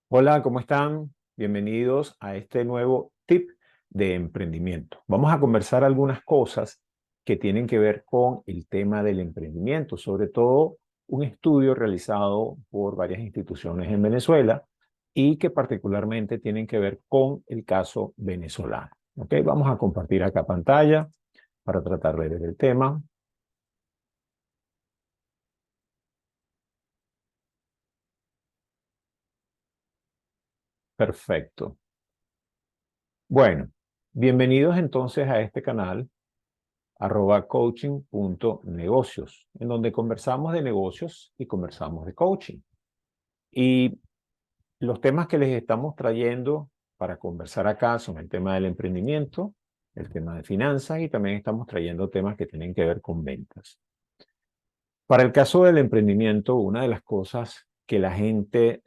Hola, ¿cómo están? Bienvenidos a este nuevo tip de emprendimiento. Vamos a conversar algunas cosas que tienen que ver con el tema del emprendimiento, sobre todo un estudio realizado por varias instituciones en Venezuela y que particularmente tienen que ver con el caso venezolano. ¿Ok? Vamos a compartir acá pantalla para tratar de ver el tema. Perfecto. Bueno, bienvenidos entonces a este canal @coaching.negocios, en donde conversamos de negocios y conversamos de coaching. Y los temas que les estamos trayendo para conversar acá son el tema del emprendimiento, el tema de finanzas y también estamos trayendo temas que tienen que ver con ventas. Para el caso del emprendimiento, una de las cosas que la gente,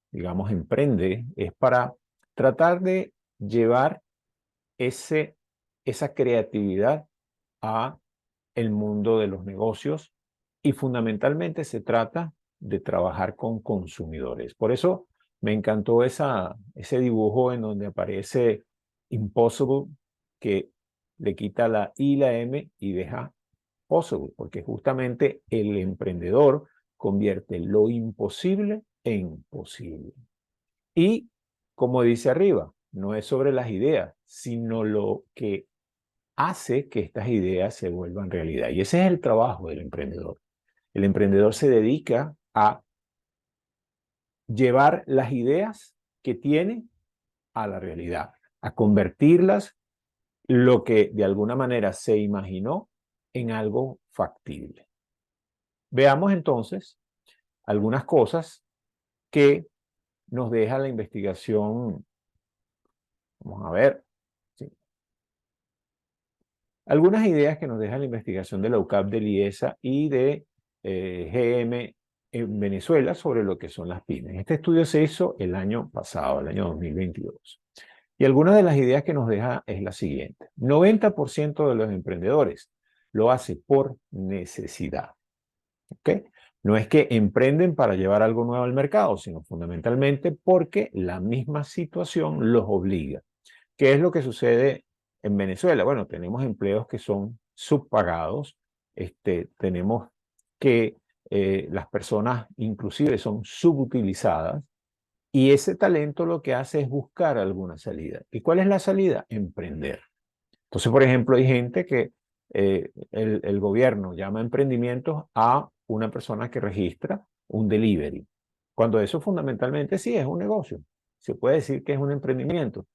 digamos, emprende es para tratar de llevar esa creatividad a el mundo de los negocios y fundamentalmente se trata de trabajar con consumidores. Por eso me encantó ese dibujo en donde aparece Impossible, que le quita la I y la M y deja Possible, porque justamente el emprendedor convierte lo imposible en posible. Y como dice arriba, no es sobre las ideas, sino lo que hace que estas ideas se vuelvan realidad. Y ese es el trabajo del emprendedor. El emprendedor se dedica a llevar las ideas que tiene a la realidad, a convertirlas, lo que de alguna manera se imaginó, en algo factible. Veamos entonces algunas cosas que nos deja la investigación. Vamos a ver. Sí. Algunas ideas que nos deja la investigación de la UCAP de Liesa y de GM en Venezuela sobre lo que son las pymes. Este estudio se hizo el año pasado, el año 2022. Y algunas de las ideas que nos deja es la siguiente. 90% de los emprendedores lo hace por necesidad. ¿Ok? No es que emprenden para llevar algo nuevo al mercado, sino fundamentalmente porque la misma situación los obliga. ¿Qué es lo que sucede en Venezuela? Bueno, tenemos empleos que son subpagados, tenemos que las personas inclusive son subutilizadas y ese talento lo que hace es buscar alguna salida. ¿Y cuál es la salida? Emprender. Entonces, por ejemplo, hay gente que el gobierno llama emprendimientos a una persona que registra un delivery, cuando eso fundamentalmente sí es un negocio. Se puede decir que es un emprendimiento,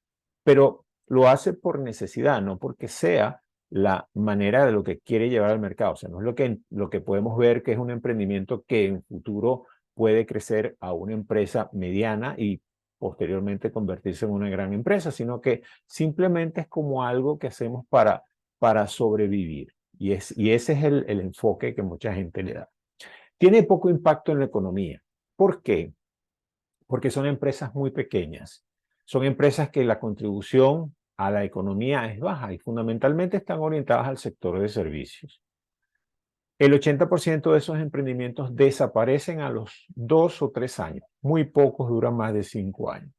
pero lo hace por necesidad, no porque sea la manera de lo que quiere llevar al mercado. O sea, no es lo que podemos ver que es un emprendimiento que en futuro puede crecer a una empresa mediana y posteriormente convertirse en una gran empresa, sino que simplemente es como algo que hacemos para sobrevivir. Y ese es el enfoque que mucha gente le da. Tiene poco impacto en la economía. ¿Por qué? Porque son empresas muy pequeñas. Son empresas que la contribución a la economía es baja y fundamentalmente están orientadas al sector de servicios. El 80% de esos emprendimientos desaparecen a los 2 o 3 años. Muy pocos duran más de 5 años.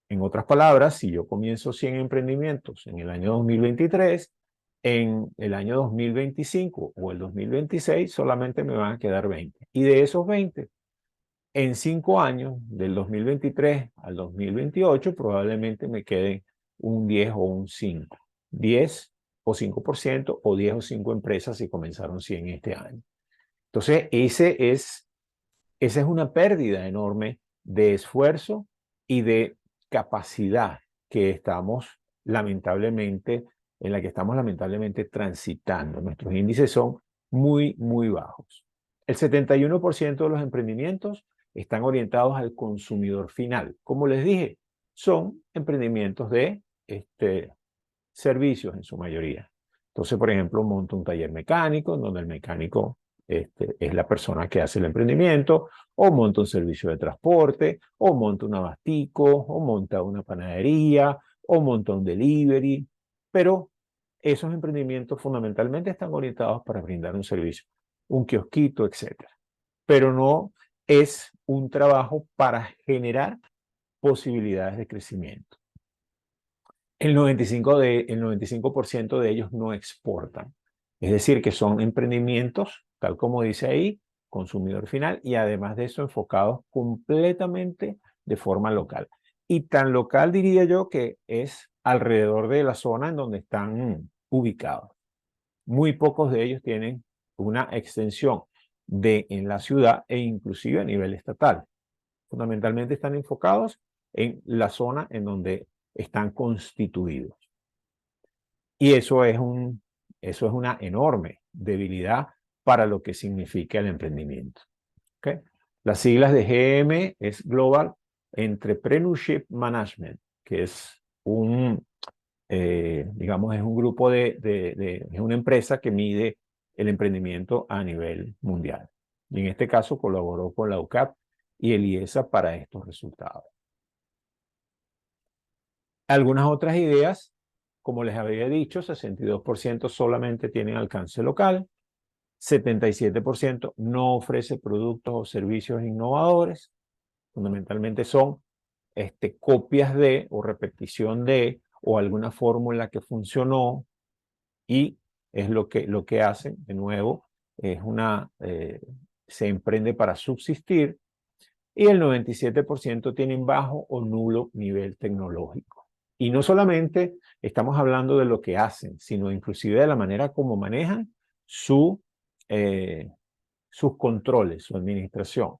En otras palabras, si yo comienzo 100 emprendimientos en el año 2023, en el año 2025 o el 2026 solamente me van a quedar 20. Y de esos 20, en 5 años, del 2023 al 2028, probablemente me queden un 10 o un 5. 10 o 5% o 10 o 5 empresas si comenzaron 100 este año. Entonces, esa es una pérdida enorme de esfuerzo y de capacidad que estamos lamentablemente, en la que estamos lamentablemente transitando. Nuestros índices son muy, muy bajos. El 71% de los emprendimientos están orientados al consumidor final. Como les dije, son emprendimientos de servicios en su mayoría. Entonces, por ejemplo, monta un taller mecánico, en donde el mecánico es la persona que hace el emprendimiento, o monta un servicio de transporte, o monta un abastico, o monta una panadería, o monta un delivery, pero esos emprendimientos fundamentalmente están orientados para brindar un servicio, un kiosquito, etcétera. Pero no es un trabajo para generar posibilidades de crecimiento. El 95% de ellos no exportan. Es decir, que son emprendimientos, tal como dice ahí, consumidor final, y además de eso enfocados completamente de forma local. Y tan local diría yo que es alrededor de la zona en donde están ubicados. Muy pocos de ellos tienen una extensión en la ciudad e inclusive a nivel estatal. Fundamentalmente están enfocados en la zona en donde están constituidos. Y eso es una enorme debilidad para lo que significa el emprendimiento. ¿Okay? Las siglas de GM es Global Entrepreneurship Management, que es digamos, es un grupo es una empresa que mide el emprendimiento a nivel mundial. Y en este caso colaboró con la UCAP y el IESA para estos resultados. Algunas otras ideas, como les había dicho, 62% solamente tienen alcance local, 77% no ofrece productos o servicios innovadores, fundamentalmente son copias de o repetición de o alguna fórmula que funcionó y es lo que hacen, de nuevo, se emprende para subsistir y el 97% tienen bajo o nulo nivel tecnológico. Y no solamente estamos hablando de lo que hacen, sino inclusive de la manera como manejan sus controles, su administración.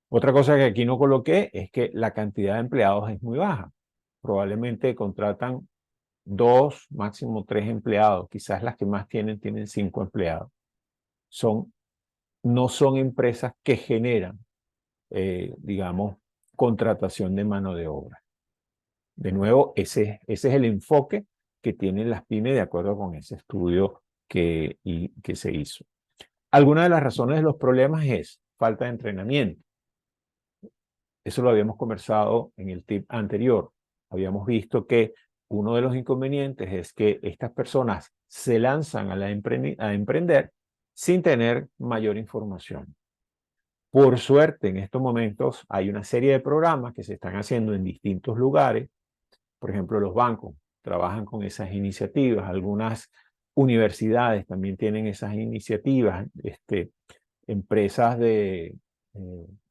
Otra cosa que aquí no coloqué es que la cantidad de empleados es muy baja. Probablemente contratan 2, máximo 3 empleados. Quizás las que más tienen 5 empleados. No son empresas que generan, digamos, contratación de mano de obra. De nuevo, ese es el enfoque que tienen las pymes de acuerdo con ese estudio que se hizo. Alguna de las razones de los problemas es falta de entrenamiento. Eso lo habíamos conversado en el tip anterior. Habíamos visto que uno de los inconvenientes es que estas personas se lanzan a emprender sin tener mayor información. Por suerte, en estos momentos hay una serie de programas que se están haciendo en distintos lugares. Por ejemplo, los bancos trabajan con esas iniciativas. Algunas universidades también tienen esas iniciativas.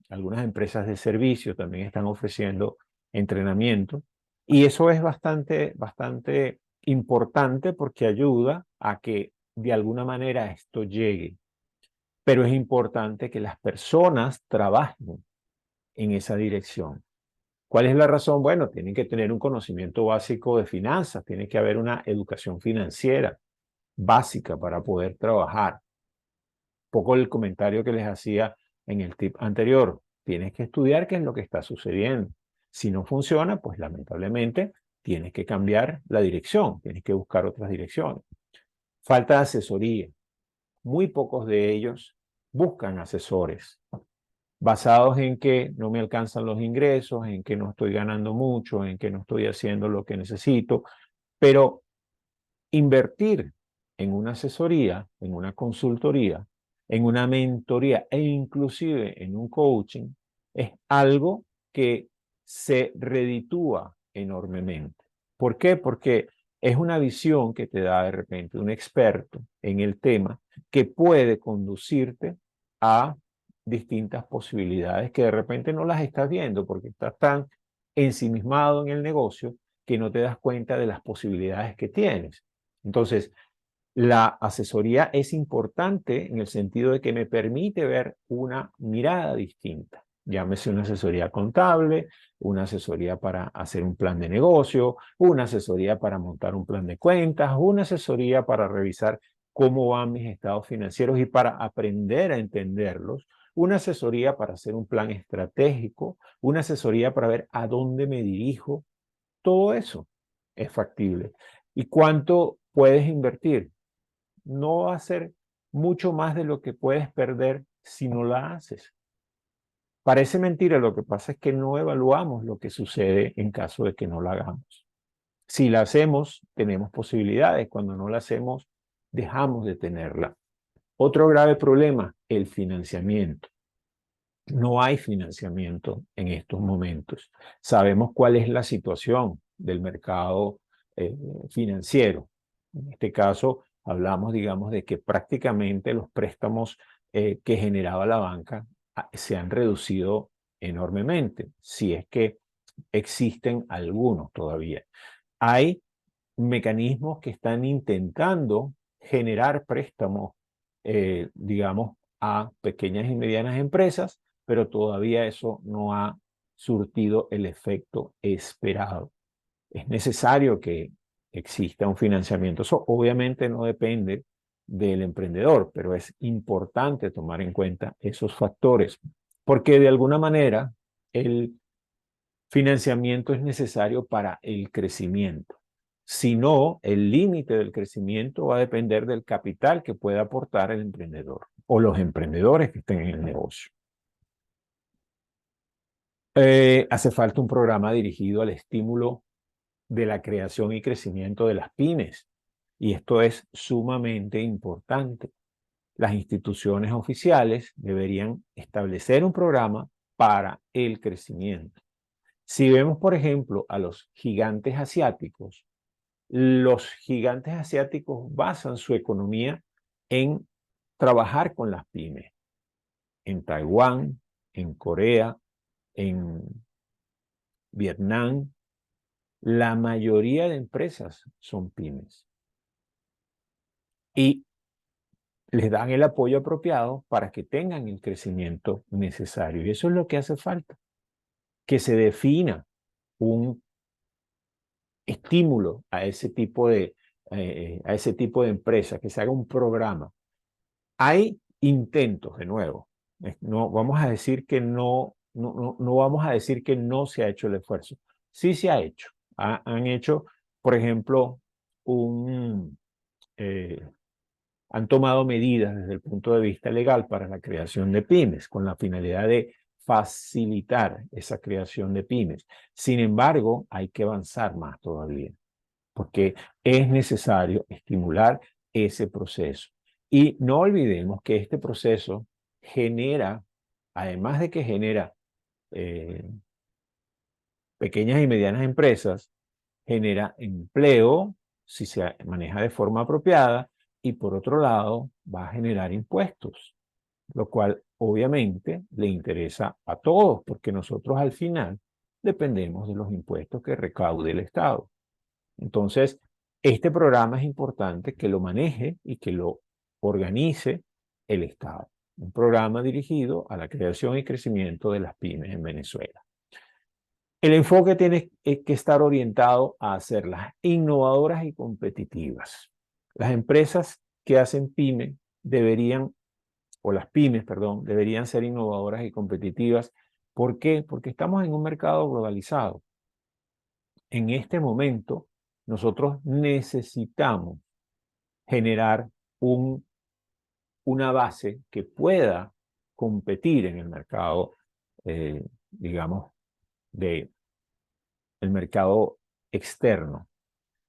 Algunas empresas de servicio también están ofreciendo entrenamiento. Y eso es bastante importante porque ayuda a que de alguna manera esto llegue. Pero es importante que las personas trabajen en esa dirección. ¿Cuál es la razón? Bueno, tienen que tener un conocimiento básico de finanzas, tiene que haber una educación financiera básica para poder trabajar. Poco el comentario que les hacía en el tip anterior. Tienes que estudiar qué es lo que está sucediendo. Si no funciona, pues lamentablemente tienes que cambiar la dirección, tienes que buscar otras direcciones. Falta de asesoría. Muy pocos de ellos buscan asesores basados en que no me alcanzan los ingresos, en que no estoy ganando mucho, en que no estoy haciendo lo que necesito, pero invertir en una asesoría, en una consultoría, en una mentoría e inclusive en un coaching es algo que se reditúa enormemente. ¿Por qué? Porque es una visión que te da de repente un experto en el tema que puede conducirte a distintas posibilidades que de repente no las estás viendo porque estás tan ensimismado en el negocio que no te das cuenta de las posibilidades que tienes. Entonces, la asesoría es importante en el sentido de que me permite ver una mirada distinta. Llámese una asesoría contable, una asesoría para hacer un plan de negocio, una asesoría para montar un plan de cuentas, una asesoría para revisar cómo van mis estados financieros y para aprender a entenderlos, una asesoría para hacer un plan estratégico, una asesoría para ver a dónde me dirijo. Todo eso es factible. ¿Y cuánto puedes invertir? No va a ser mucho más de lo que puedes perder si no la haces. Parece mentira, lo que pasa es que no evaluamos lo que sucede en caso de que no la hagamos. Si la hacemos, tenemos posibilidades. Cuando no la hacemos, dejamos de tenerla. Otro grave problema, el financiamiento. No hay financiamiento en estos momentos. Sabemos cuál es la situación del mercado financiero. En este caso, hablamos, digamos, de que prácticamente los préstamos que generaba la banca se han reducido enormemente, si es que existen algunos todavía. Hay mecanismos que están intentando generar préstamos, digamos, a pequeñas y medianas empresas, pero todavía eso no ha surtido el efecto esperado. Es necesario que exista un financiamiento. Eso obviamente no depende del emprendedor, pero es importante tomar en cuenta esos factores, porque de alguna manera el financiamiento es necesario para el crecimiento. Si no, el límite del crecimiento va a depender del capital que pueda aportar el emprendedor o los emprendedores que estén en el negocio. Hace falta un programa dirigido al estímulo de la creación y crecimiento de las pymes. Y esto es sumamente importante. Las instituciones oficiales deberían establecer un programa para el crecimiento. Si vemos, por ejemplo, a los gigantes asiáticos basan su economía en trabajar con las pymes. En Taiwán, en Corea, en Vietnam, la mayoría de empresas son pymes. Y les dan el apoyo apropiado para que tengan el crecimiento necesario. Y eso es lo que hace falta, que se defina un estímulo a ese tipo de empresas, que se haga un programa. Hay intentos, de nuevo, no vamos a decir que no vamos a decir que no se ha hecho el esfuerzo. Sí se ha hecho. Han hecho, por ejemplo, eh, han tomado medidas desde el punto de vista legal para la creación de pymes, con la finalidad de facilitar esa creación de pymes. Sin embargo, hay que avanzar más todavía, porque es necesario estimular ese proceso. Y no olvidemos que este proceso genera, además de que genera eh, pequeñas y medianas empresas, genera empleo si se maneja de forma apropiada y por otro lado va a generar impuestos, lo cual obviamente le interesa a todos porque nosotros al final dependemos de los impuestos que recaude el Estado. Entonces, este programa es importante que lo maneje y que lo organice el Estado. Un programa dirigido a la creación y crecimiento de las pymes en Venezuela. El enfoque tiene que estar orientado a hacerlas innovadoras y competitivas. Las empresas que hacen pyme deberían, o las pymes, perdón, deberían ser innovadoras y competitivas. ¿Por qué? Porque estamos en un mercado globalizado. En este momento, nosotros necesitamos generar una base que pueda competir en el mercado, digamos, de el mercado externo,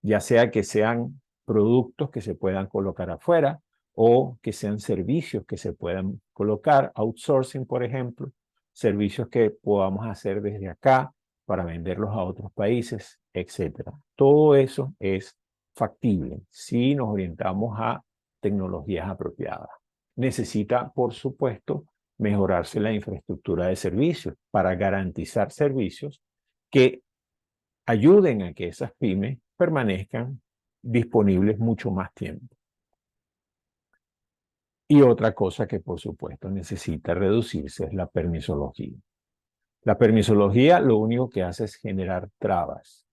ya sea que sean productos que se puedan colocar afuera o que sean servicios que se puedan colocar, outsourcing, por ejemplo, servicios que podamos hacer desde acá para venderlos a otros países, etcétera. Todo eso es factible si nos orientamos a tecnologías apropiadas. Necesita, por supuesto, mejorarse la infraestructura de servicios para garantizar servicios que ayuden a que esas pymes permanezcan disponibles mucho más tiempo. Y otra cosa que por supuesto necesita reducirse es la permisología. La permisología lo único que hace es generar trabas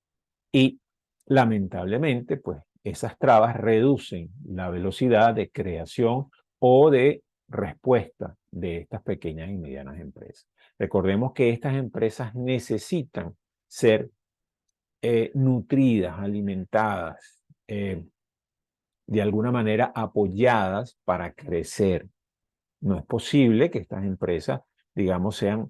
y lamentablemente pues esas trabas reducen la velocidad de creación o de respuesta de estas pequeñas y medianas empresas. Recordemos que estas empresas necesitan ser nutridas, alimentadas, de alguna manera apoyadas para crecer. No es posible que estas empresas, digamos, sean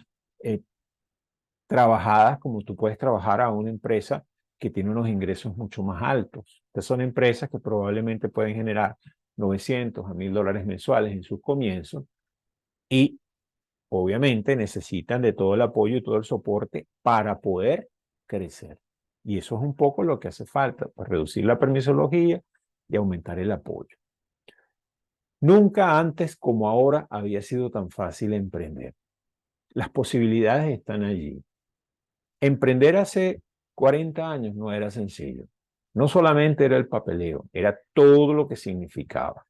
trabajadas como tú puedes trabajar a una empresa que tiene unos ingresos mucho más altos. Estas son empresas que probablemente pueden generar $900 a $1,000 mensuales en sus comienzos y obviamente necesitan de todo el apoyo y todo el soporte para poder crecer. Y eso es un poco lo que hace falta, pues reducir la permisología y aumentar el apoyo. Nunca antes como ahora había sido tan fácil emprender. Las posibilidades están allí. Emprender hace 40 años no era sencillo. No solamente era el papeleo, era todo lo que significaba.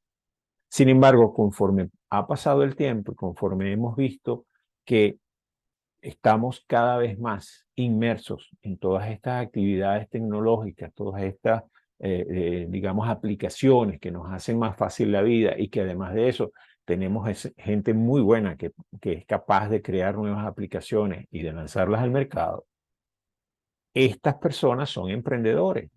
Sin embargo, conforme ha pasado el tiempo y conforme hemos visto que estamos cada vez más inmersos en todas estas actividades tecnológicas, todas estas, digamos, aplicaciones que nos hacen más fácil la vida y que además de eso tenemos gente muy buena que es capaz de crear nuevas aplicaciones y de lanzarlas al mercado. Estas personas son emprendedores.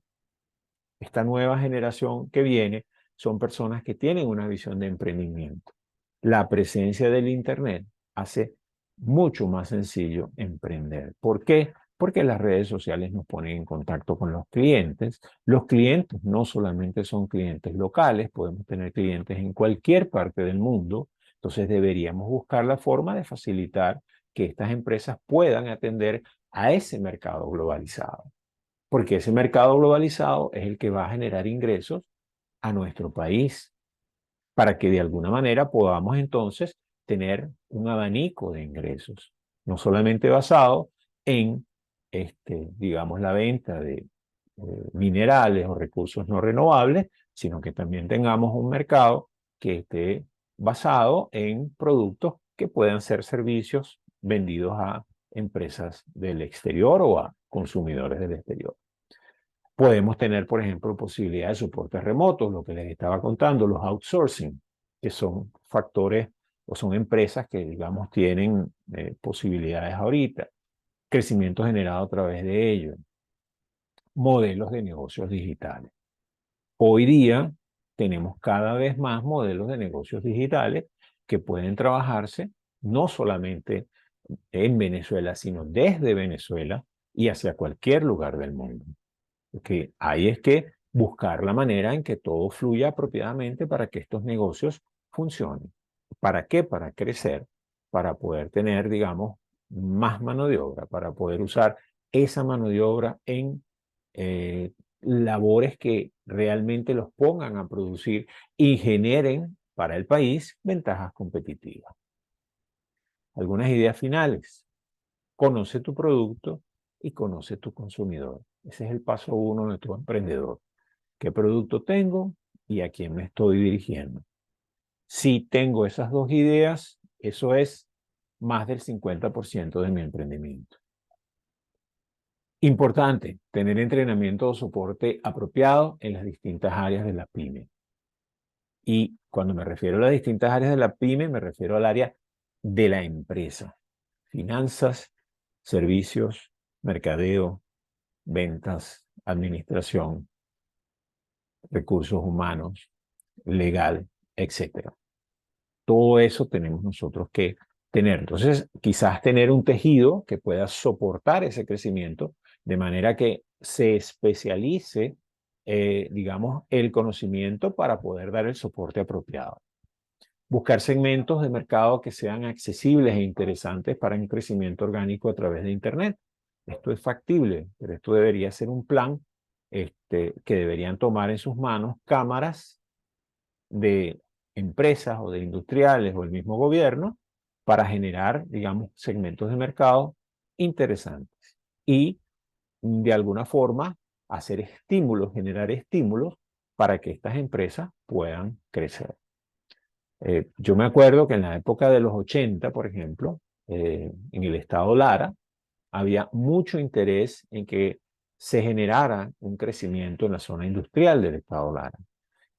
Esta nueva generación que viene son personas que tienen una visión de emprendimiento. La presencia del Internet hace mucho más sencillo emprender. ¿Por qué? Porque las redes sociales nos ponen en contacto con los clientes. Los clientes no solamente son clientes locales, podemos tener clientes en cualquier parte del mundo. Entonces deberíamos buscar la forma de facilitar que estas empresas puedan atender a ese mercado globalizado. Porque ese mercado globalizado es el que va a generar ingresos a nuestro país, para que de alguna manera podamos entonces tener un abanico de ingresos, no solamente basado en, digamos, la venta de minerales o recursos no renovables, sino que también tengamos un mercado que esté basado en productos que puedan ser servicios vendidos a empresas del exterior o a consumidores del exterior. Podemos tener, por ejemplo, posibilidad de soportes remotos, lo que les estaba contando, los outsourcing, que son factores o son empresas que, digamos, tienen posibilidades ahorita, crecimiento generado a través de ellos, modelos de negocios digitales. Hoy día tenemos cada vez más modelos de negocios digitales que pueden trabajarse no solamente en Venezuela, sino desde Venezuela y hacia cualquier lugar del mundo. Porque ahí es que buscar la manera en que todo fluya apropiadamente para que estos negocios funcionen. ¿Para qué? Para crecer, para poder tener, digamos, más mano de obra, para poder usar esa mano de obra en labores que realmente los pongan a producir y generen para el país ventajas competitivas. Algunas ideas finales. Conoce tu producto y conoce tu consumidor. Ese es el paso uno de tu emprendedor. ¿Qué producto tengo y a quién me estoy dirigiendo? Si tengo esas dos ideas, eso es más del 50% de mi emprendimiento. Importante, tener entrenamiento o soporte apropiado en las distintas áreas de la pyme. Y cuando me refiero a las distintas áreas de la pyme, me refiero al área de la empresa. Finanzas, servicios, mercadeo, ventas, administración, recursos humanos, legal, etcétera. Todo eso tenemos nosotros que tener. Entonces, quizás tener un tejido que pueda soportar ese crecimiento de manera que se especialice, digamos, el conocimiento para poder dar el soporte apropiado. Buscar segmentos de mercado que sean accesibles e interesantes para un crecimiento orgánico a través de Internet. Esto es factible, pero esto debería ser un plan que deberían tomar en sus manos cámaras de empresas o de industriales o el mismo gobierno para generar, digamos, segmentos de mercado interesantes y de alguna forma hacer estímulos, generar estímulos para que estas empresas puedan crecer. Yo me acuerdo que en la época de los 80, por ejemplo, en el estado Lara, había mucho interés en que se generara un crecimiento en la zona industrial del estado Lara.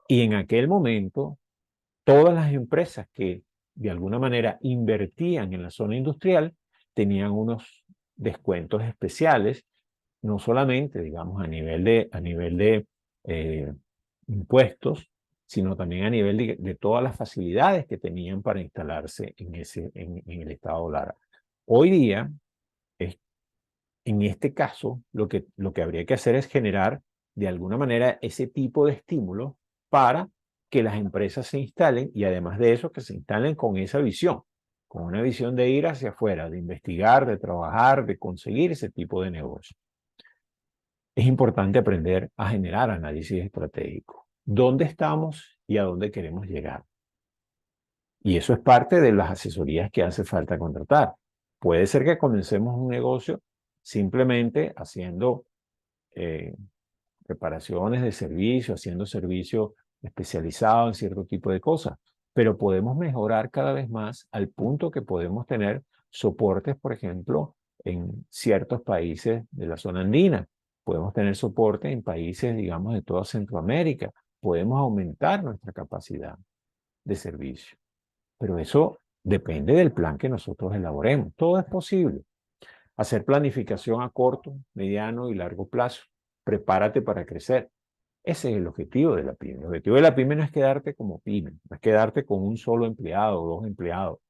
Y en aquel momento, todas las empresas que de alguna manera invertían en la zona industrial tenían unos descuentos especiales, no solamente, digamos, a nivel de impuestos, sino también a nivel de todas las facilidades que tenían para instalarse en el estado Lara. Hoy día, en este caso, lo que habría que hacer es generar de alguna manera ese tipo de estímulo para que las empresas se instalen y además de eso, que se instalen con esa visión, con una visión de ir hacia afuera, de investigar, de trabajar, de conseguir ese tipo de negocio. Es importante aprender a generar análisis estratégico. ¿Dónde estamos y a dónde queremos llegar? Y eso es parte de las asesorías que hace falta contratar. Puede ser que comencemos un negocio simplemente haciendo preparaciones de servicio, haciendo servicio especializado en cierto tipo de cosas, pero podemos mejorar cada vez más al punto que podemos tener soportes, por ejemplo, en ciertos países de la zona andina. Podemos tener soporte en países, digamos, de toda Centroamérica. Podemos aumentar nuestra capacidad de servicio. Pero eso depende del plan que nosotros elaboremos. Todo es posible. Hacer planificación a corto, mediano y largo plazo. Prepárate para crecer. Ese es el objetivo de la pyme. El objetivo de la pyme no es quedarte como pyme, no es quedarte con un solo empleado o dos empleados.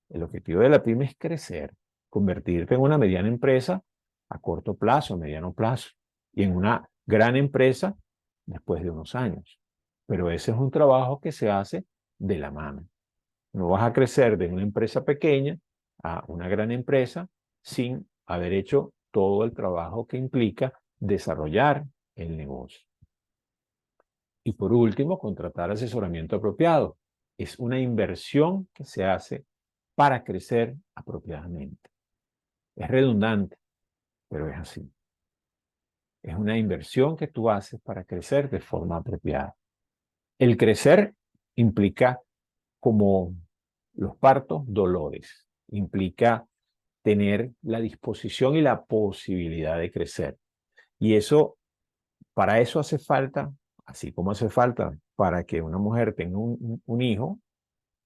El objetivo de la pyme es crecer, convertirte en una mediana empresa a corto plazo, a mediano plazo, y en una gran empresa después de unos años. Pero ese es un trabajo que se hace de la mano. No vas a crecer de una empresa pequeña a una gran empresa sin haber hecho todo el trabajo que implica desarrollar el negocio. Y por último, contratar asesoramiento apropiado. Es una inversión que se hace para crecer apropiadamente. Es redundante, pero es así. Es una inversión que tú haces para crecer de forma apropiada. El crecer implica, como los partos, dolores. Implica tener la disposición y la posibilidad de crecer. Y eso, para eso hace falta, así como hace falta para que una mujer tenga un hijo,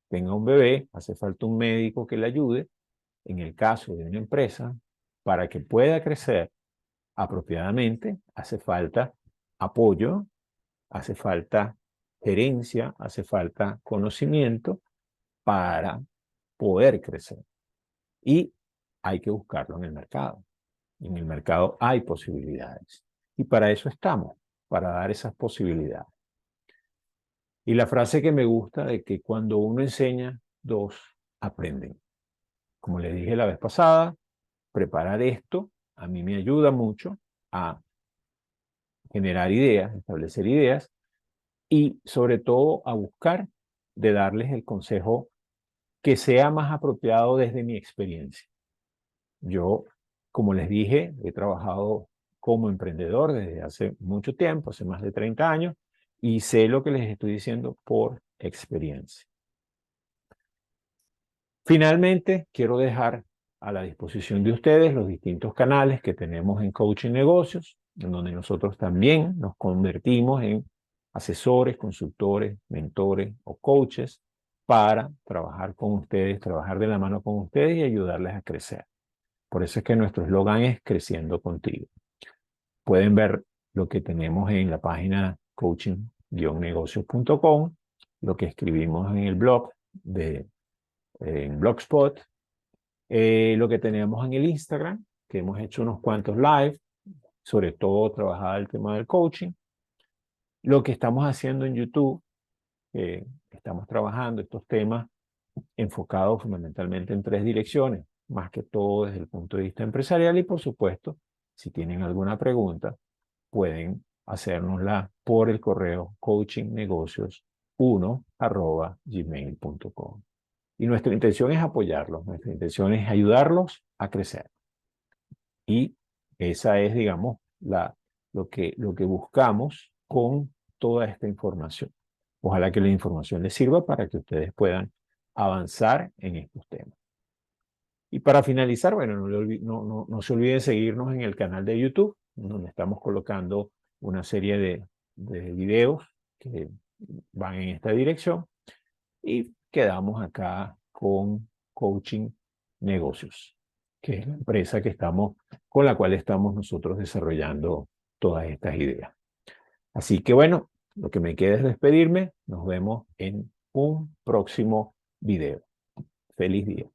tenga un bebé, hace falta un médico que le ayude. En el caso de una empresa, para que pueda crecer apropiadamente, hace falta apoyo, hace falta gerencia, hace falta conocimiento para poder crecer. Y hay que buscarlo en el mercado. En el mercado hay posibilidades. Y para eso estamos, para dar esas posibilidades. Y la frase que me gusta de que cuando uno enseña, dos aprenden. Como les dije la vez pasada, preparar esto a mí me ayuda mucho a generar ideas, establecer ideas y sobre todo a buscar de darles el consejo que sea más apropiado desde mi experiencia. Yo, como les dije, he trabajado como emprendedor desde hace mucho tiempo, hace más de 30 años, y sé lo que les estoy diciendo por experiencia. Finalmente, quiero dejar a la disposición de ustedes los distintos canales que tenemos en Coaching Negocios, en donde nosotros también nos convertimos en asesores, consultores, mentores o coaches para trabajar con ustedes, trabajar de la mano con ustedes y ayudarles a crecer. Por eso es que nuestro eslogan es Creciendo Contigo. Pueden ver lo que tenemos en la página coaching-negocios.com, lo que escribimos en el blog en Blogspot, lo que tenemos en el Instagram, que hemos hecho unos cuantos live, sobre todo trabajar el tema del coaching, lo que estamos haciendo en YouTube, estamos trabajando estos temas enfocados fundamentalmente en tres direcciones, más que todo desde el punto de vista empresarial y por supuesto, si tienen alguna pregunta, pueden hacérnosla por el correo coachingnegocios1@gmail.com. Y nuestra intención es apoyarlos, nuestra intención es ayudarlos a crecer. Y esa es, digamos, lo que buscamos con toda esta información. Ojalá que la información les sirva para que ustedes puedan avanzar en estos temas. Y para finalizar, bueno, no se olviden seguirnos en el canal de YouTube, donde estamos colocando una serie de videos que van en esta dirección. Y quedamos acá con Coaching Negocios, que es la empresa con la cual estamos nosotros desarrollando todas estas ideas. Así que bueno, lo que me queda es despedirme. Nos vemos en un próximo video. Feliz día.